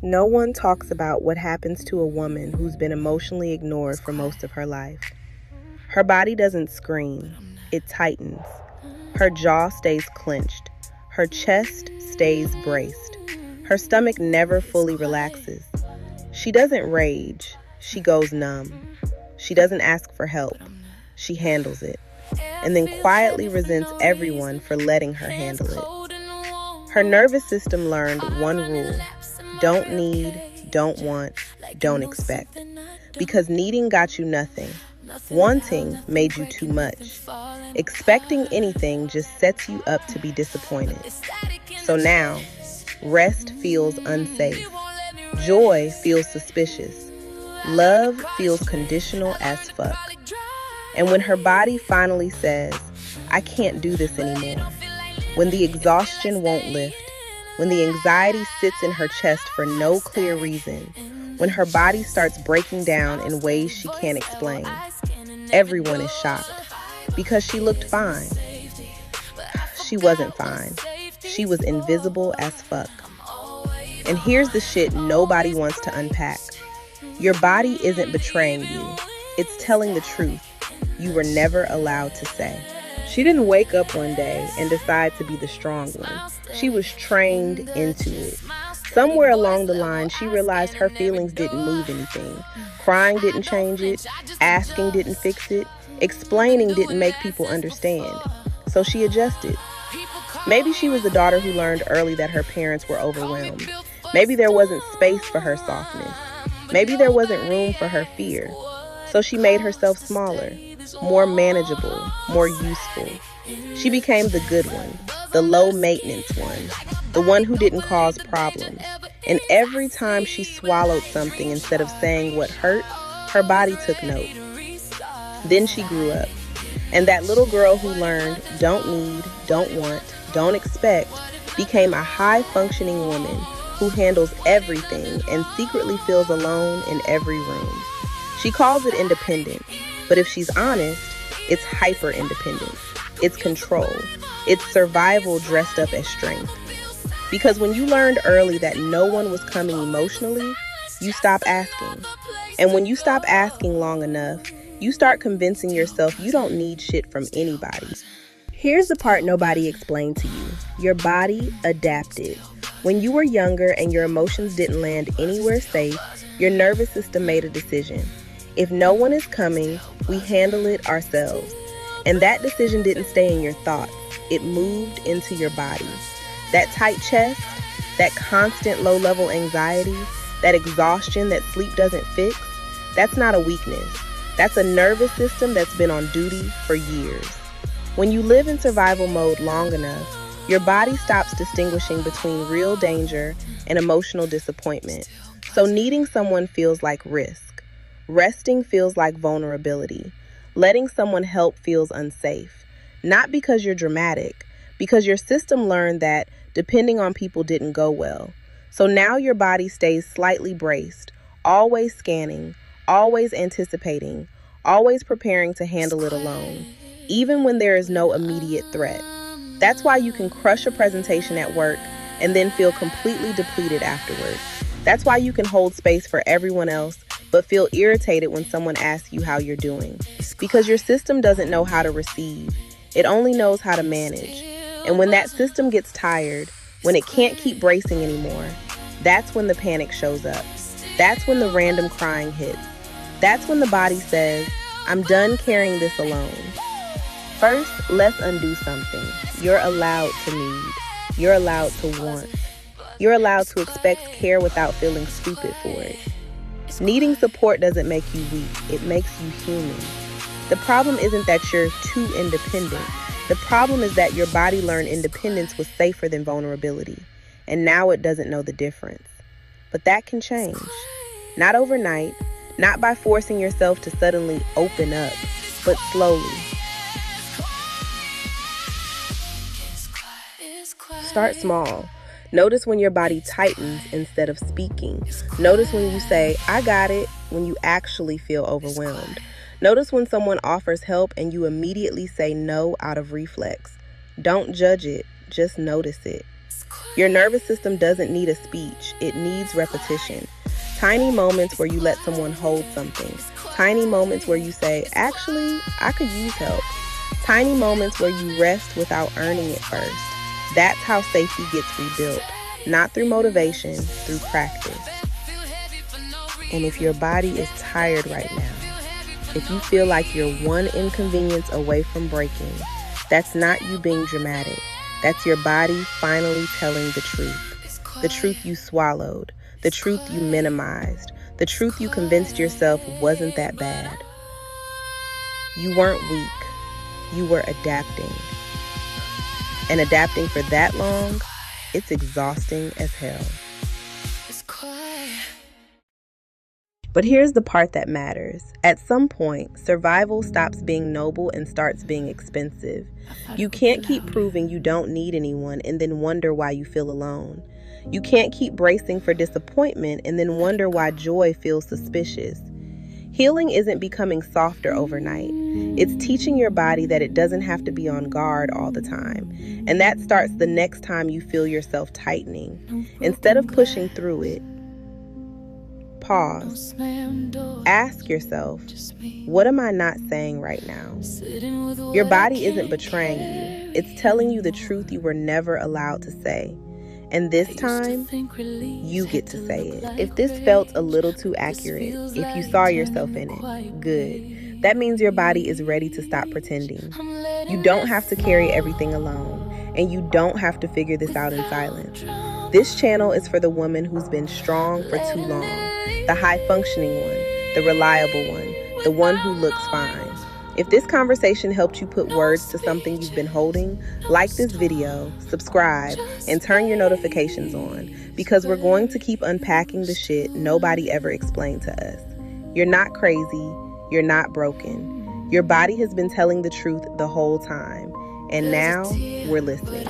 No one talks about what happens to a woman who's been emotionally ignored for most of her life. Her body doesn't scream, it tightens. Her jaw stays clenched. Her chest stays braced. Her stomach never fully relaxes. She doesn't rage, she goes numb. She doesn't ask for help, she handles it, and then quietly resents everyone for letting her handle it. Her nervous system learned one rule: don't need, don't want, don't expect. Because needing got you nothing. Wanting made you too much. Expecting anything just sets you up to be disappointed. So now, rest feels unsafe. Joy feels suspicious. Love feels conditional as fuck. And when her body finally says, I can't do this anymore, when the exhaustion won't lift, when the anxiety sits in her chest for no clear reason, when her body starts breaking down in ways she can't explain, everyone is shocked because she looked fine. She wasn't fine. She was invisible as fuck. And here's the shit nobody wants to unpack. Your body isn't betraying you. It's telling the truth you were never allowed to say. She didn't wake up one day and decide to be the strong one. She was trained into it. Somewhere along the line, she realized her feelings didn't move anything. Crying didn't change it. Asking didn't fix it. Explaining didn't make people understand. So she adjusted. Maybe she was the daughter who learned early that her parents were overwhelmed. Maybe there wasn't space for her softness. Maybe there wasn't room for her fear. So she made herself smaller, more manageable, more useful. She became the good one, the low-maintenance one, the one who didn't cause problems. And every time she swallowed something instead of saying what hurt, her body took note. Then she grew up. And that little girl who learned don't need, don't want, don't expect became a high-functioning woman who handles everything and secretly feels alone in every room. She calls it independence, but if she's honest, it's hyper-independence. It's control. It's survival dressed up as strength. Because when you learned early that no one was coming emotionally, you stop asking. And when you stop asking long enough, you start convincing yourself you don't need shit from anybody. Here's the part nobody explained to you. Your body adapted. When you were younger and your emotions didn't land anywhere safe, your nervous system made a decision. If no one is coming, we handle it ourselves. And that decision didn't stay in your thoughts. It moved into your body. That tight chest, that constant low-level anxiety, that exhaustion that sleep doesn't fix, that's not a weakness. That's a nervous system that's been on duty for years. When you live in survival mode long enough, your body stops distinguishing between real danger and emotional disappointment. So needing someone feels like risk. Resting feels like vulnerability. Letting someone help feels unsafe. Not because you're dramatic, because your system learned that depending on people didn't go well. So now your body stays slightly braced, always scanning, always anticipating, always preparing to handle it alone, even when there is no immediate threat. That's why you can crush a presentation at work and then feel completely depleted afterwards. That's why you can hold space for everyone else but feel irritated when someone asks you how you're doing. Because your system doesn't know how to receive. It only knows how to manage. And when that system gets tired, when it can't keep bracing anymore, that's when the panic shows up. That's when the random crying hits. That's when the body says, I'm done carrying this alone. First, let's undo something. You're allowed to need. You're allowed to want. You're allowed to expect care without feeling stupid for it. Needing support doesn't make you weak. It makes you human. The problem isn't that you're too independent. The problem is that your body learned independence was safer than vulnerability. And now it doesn't know the difference. But that can change. Not overnight, not by forcing yourself to suddenly open up, but slowly. Start small. Notice when your body tightens instead of speaking. Notice when you say, I got it, when you actually feel overwhelmed. Notice when someone offers help and you immediately say no out of reflex. Don't judge it, just notice it. Your nervous system doesn't need a speech, it needs repetition. Tiny moments where you let someone hold something. Tiny moments where you say, actually, I could use help. Tiny moments where you rest without earning it first. That's how safety gets rebuilt. Not through motivation, through practice. And if your body is tired right now, if you feel like you're one inconvenience away from breaking, that's not you being dramatic. That's your body finally telling the truth. The truth you swallowed. The truth you minimized. The truth you convinced yourself wasn't that bad. You weren't weak. You were adapting. And adapting for that long, it's exhausting as hell. But here's the part that matters. At some point, survival stops being noble and starts being expensive. You can't keep proving you don't need anyone and then wonder why you feel alone. You can't keep bracing for disappointment and then wonder why joy feels suspicious. Healing isn't becoming softer overnight. It's teaching your body that it doesn't have to be on guard all the time. And that starts the next time you feel yourself tightening. Instead of pushing through it, pause. Ask yourself, what am I not saying right now? Your body isn't betraying you. It's telling you the truth you were never allowed to say. And this time, you get to say it. If this felt a little too accurate, if you saw yourself in it, good. That means your body is ready to stop pretending. You don't have to carry everything alone, and you don't have to figure this out in silence. This channel is for the woman who's been strong for too long, the high-functioning one, the reliable one, the one who looks fine. If this conversation helped you put words to something you've been holding, like this video, subscribe, and turn your notifications on, because we're going to keep unpacking the shit nobody ever explained to us. You're not crazy. You're not broken. Your body has been telling the truth the whole time, and now we're listening.